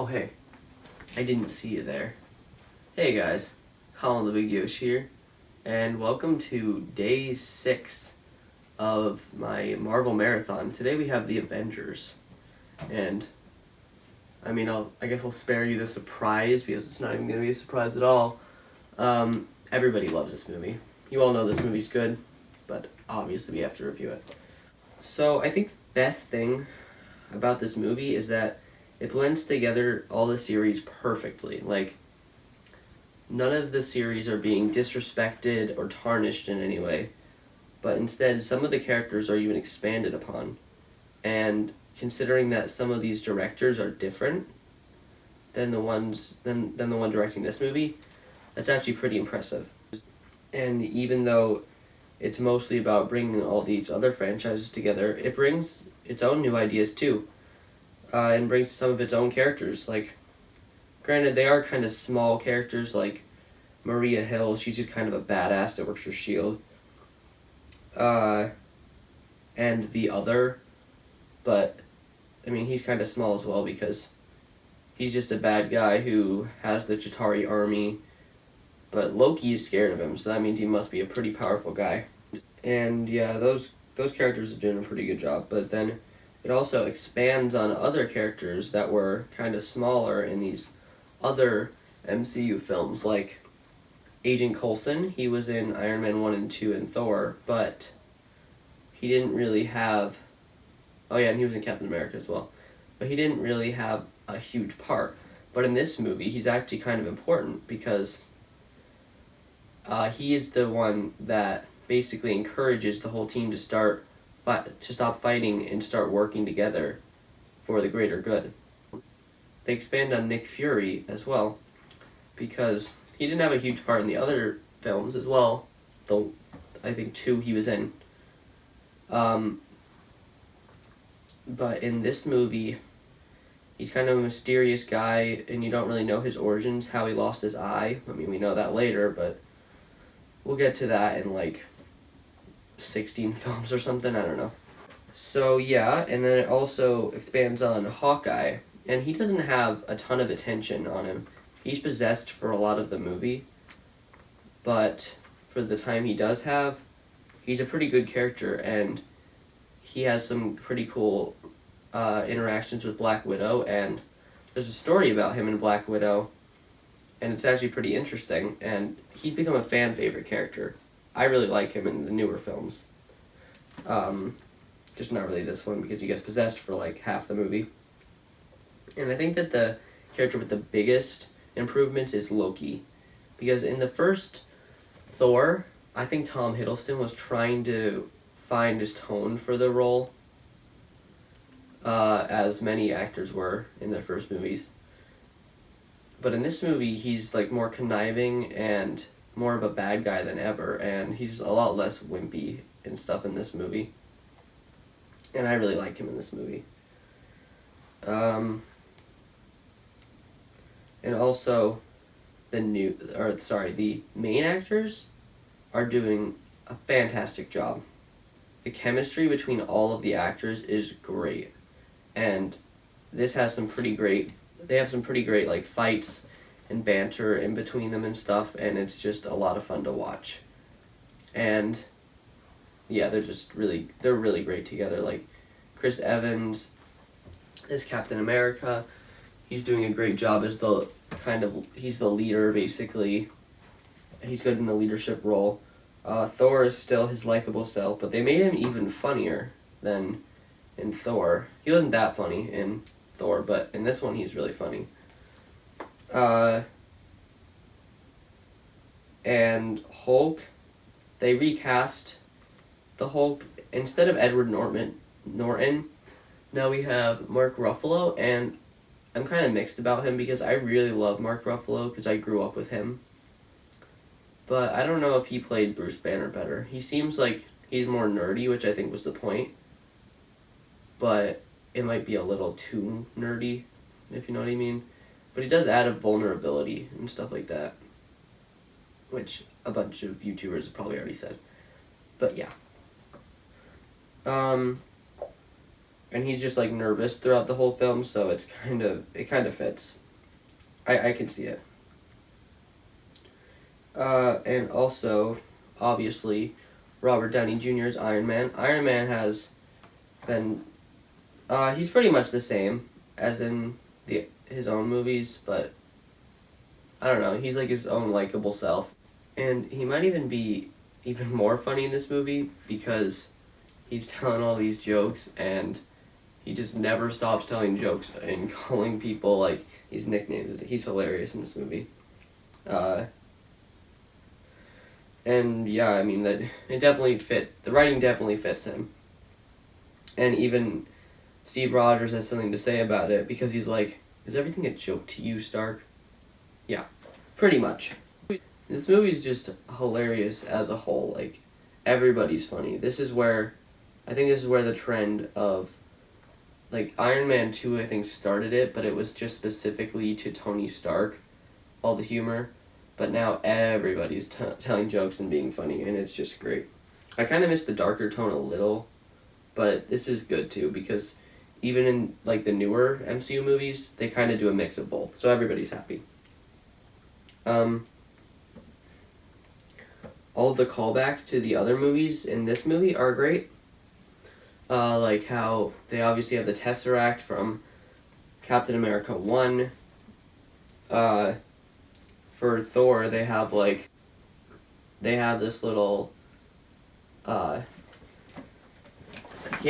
Oh, hey. I didn't see you there. Hey guys, Colin the Big Yoshi here, and welcome to day 6 of my Marvel Marathon. Today we have the Avengers, and I guess I'll spare you the surprise because it's not even going to be a surprise at all. Everybody loves this movie. You all know this movie's good, but obviously we have to review it. So I think the best thing about this movie is that it blends together all the series perfectly. Like, none of the series are being disrespected or tarnished in any way, but instead some of the characters are even expanded upon. And considering that some of these directors are different than the one directing this movie, that's actually pretty impressive. And even though it's mostly about bringing all these other franchises together, it brings its own new ideas too. And brings some of its own characters. Like, granted, they are kind of small characters, like Maria Hill. She's just kind of a badass that works for S.H.I.E.L.D. And the other, but he's kind of small as well because he's just a bad guy who has the Chitauri army, but Loki is scared of him, so that means he must be a pretty powerful guy. And yeah, those characters are doing a pretty good job, but then it also expands on other characters that were kind of smaller in these other MCU films, like Agent Coulson. He was in Iron Man 1 and 2 and Thor, but he didn't really have... Oh yeah, and he was in Captain America as well. But he didn't really have a huge part. But in this movie, he's actually kind of important because he is the one that basically encourages the whole team to stop fighting and start working together for the greater good. They expand on Nick Fury as well, because he didn't have a huge part in the other films as well, though I think 2 he was in. But in this movie, he's kind of a mysterious guy, and you don't really know his origins, how he lost his eye. We know that later, but we'll get to that in like 16 films or something, I don't know. So yeah, and then it also expands on Hawkeye, and he doesn't have a ton of attention on him. He's possessed for a lot of the movie, but for the time he does have, he's a pretty good character, and he has some pretty cool interactions with Black Widow, and there's a story about him in Black Widow, and it's actually pretty interesting, and he's become a fan favorite character. I really like him in the newer films. Just not really this one because he gets possessed for like half the movie. And I think that the character with the biggest improvements is Loki. Because in the first Thor, I think Tom Hiddleston was trying to find his tone for the role, as many actors were in their first movies. But in this movie, he's like more conniving and more of a bad guy than ever, and he's a lot less wimpy and stuff in this movie. And I really liked him in this movie. And also, the main actors are doing a fantastic job. The chemistry between all of the actors is great, and this has some pretty great. They have some pretty great like fights and banter in between them and stuff, and it's just a lot of fun to watch. And yeah, they're really great together. Like Chris Evans as Captain America, he's doing a great job as he's the leader basically. He's good in the leadership role. Thor is still his likable self, but they made him even funnier than in Thor. He wasn't that funny in Thor, but in this one he's really funny. And Hulk, they recast the Hulk. Instead of Edward Norton, now we have Mark Ruffalo, and I'm kind of mixed about him because I really love Mark Ruffalo because I grew up with him. But I don't know if he played Bruce Banner better. He seems like he's more nerdy, which I think was the point. But it might be a little too nerdy, if you know what I mean. But he does add a vulnerability and stuff like that, which a bunch of YouTubers have probably already said. But yeah. and he's just like nervous throughout the whole film, so it kind of fits. I can see it. And also, obviously, Robert Downey Jr.'s Iron Man. Iron Man has been, he's pretty much the same as in his own movies, but I don't know, he's like his own likable self. And he might even be even more funny in this movie because he's telling all these jokes and he just never stops telling jokes and calling people like these nicknames. He's hilarious in this movie. And yeah, I mean that it definitely fit. The writing definitely fits him. And even Steve Rogers has something to say about it because he's like, "Is everything a joke to you, Stark?" Yeah, pretty much. This movie is just hilarious as a whole. Like, everybody's funny. I think this is where the trend of, like, Iron Man 2, I think, started it, but it was just specifically to Tony Stark, all the humor. But now everybody's telling jokes and being funny, and it's just great. I kind of miss the darker tone a little, but this is good too, because even in, like, the newer MCU movies, they kind of do a mix of both, so everybody's happy. All of the callbacks to the other movies in this movie are great. Like how they obviously have the Tesseract from Captain America 1. For Thor, they have this little, he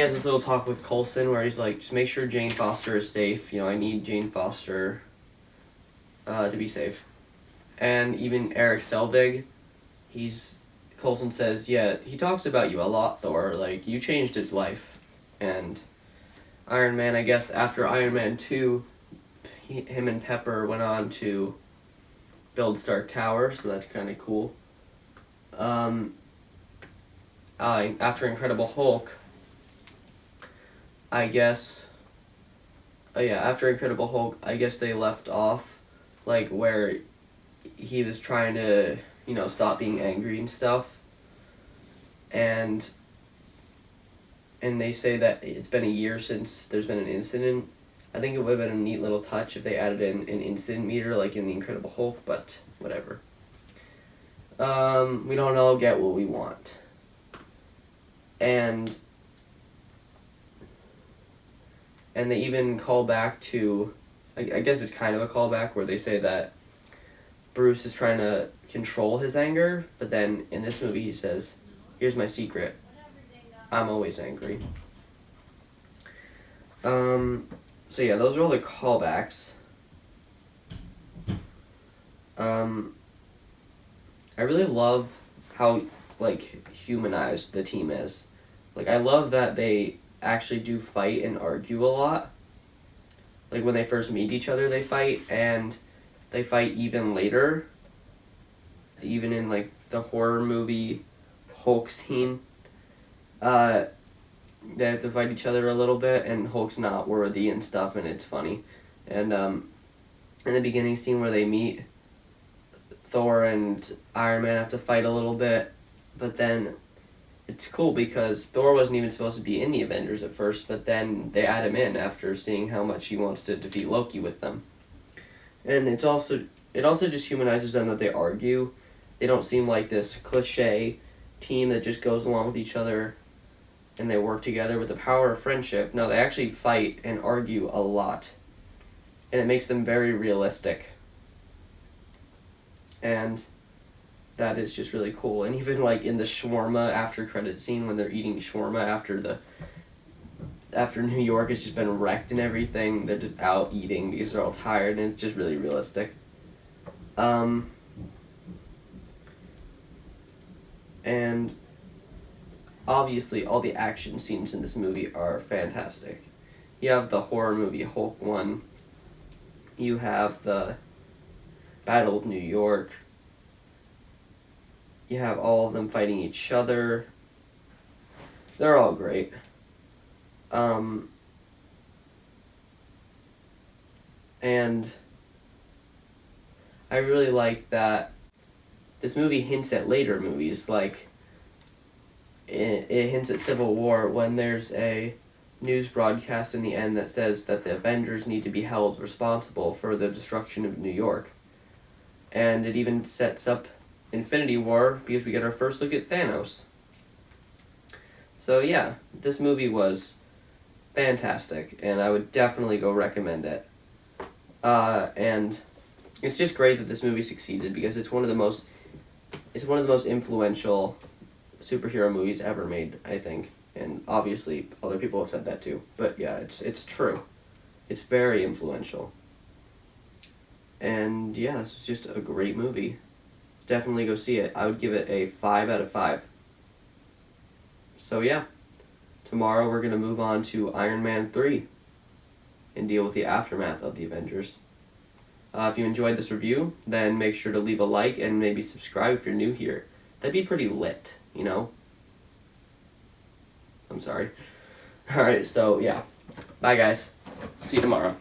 has this little talk with Coulson where he's like, just make sure Jane Foster is safe. You know, I need Jane Foster to be safe. And even Eric Selvig, Coulson says, yeah, he talks about you a lot, Thor. Like, you changed his life. And Iron Man, I guess, after Iron Man 2, him and Pepper went on to build Stark Tower, so that's kind of cool. After Incredible Hulk, I guess... after Incredible Hulk, I guess they left off, like, where he was trying to, stop being angry and stuff. And they say that it's been a year since there's been an incident. I think it would have been a neat little touch if they added in an incident meter like in The Incredible Hulk, but whatever. We don't all get what we want. And they even call back to, I guess it's kind of a callback where they say that Bruce is trying to control his anger, but then in this movie he says, here's my secret. I'm always angry. So yeah, those are all the callbacks. I really love how, like, humanized the team is. Like, I love that they actually do fight and argue a lot. Like, when they first meet each other, they fight, and they fight even later. Even in, like, the horror movie Hulk scene, they have to fight each other a little bit, and Hulk's not worthy and stuff, and it's funny. And in the beginning scene where they meet, Thor and Iron Man have to fight a little bit, but then it's cool because Thor wasn't even supposed to be in the Avengers at first, but then they add him in after seeing how much he wants to defeat Loki with them. And it also just humanizes them that they argue. They don't seem like this cliche team that just goes along with each other and they work together with the power of friendship. No, they actually fight and argue a lot. And it makes them very realistic. And that is just really cool. And even, like, in the shawarma after credit scene when they're eating shawarma after New York has just been wrecked and everything, they're just out eating because they're all tired, and it's just really realistic. And obviously all the action scenes in this movie are fantastic. You have the horror movie Hulk 1. You have the Battle of New York. You have all of them fighting each other. They're all great. And I really like that this movie hints at later movies, like it hints at Civil War when there's a news broadcast in the end that says that the Avengers need to be held responsible for the destruction of New York. And it even sets up Infinity War because we get our first look at Thanos. So yeah, this movie was fantastic, and I would definitely go recommend it. And it's just great that this movie succeeded because it's one of the most influential superhero movies ever made, I think. And obviously other people have said that too. But yeah, it's true. It's very influential. And yeah, this is just a great movie. Definitely go see it. I would give it a 5 out of 5. So yeah, tomorrow we're going to move on to Iron Man 3 and deal with the aftermath of the Avengers. If you enjoyed this review, then make sure to leave a like and maybe subscribe if you're new here. That'd be pretty lit, you know? I'm sorry. Alright, so yeah. Bye guys. See you tomorrow.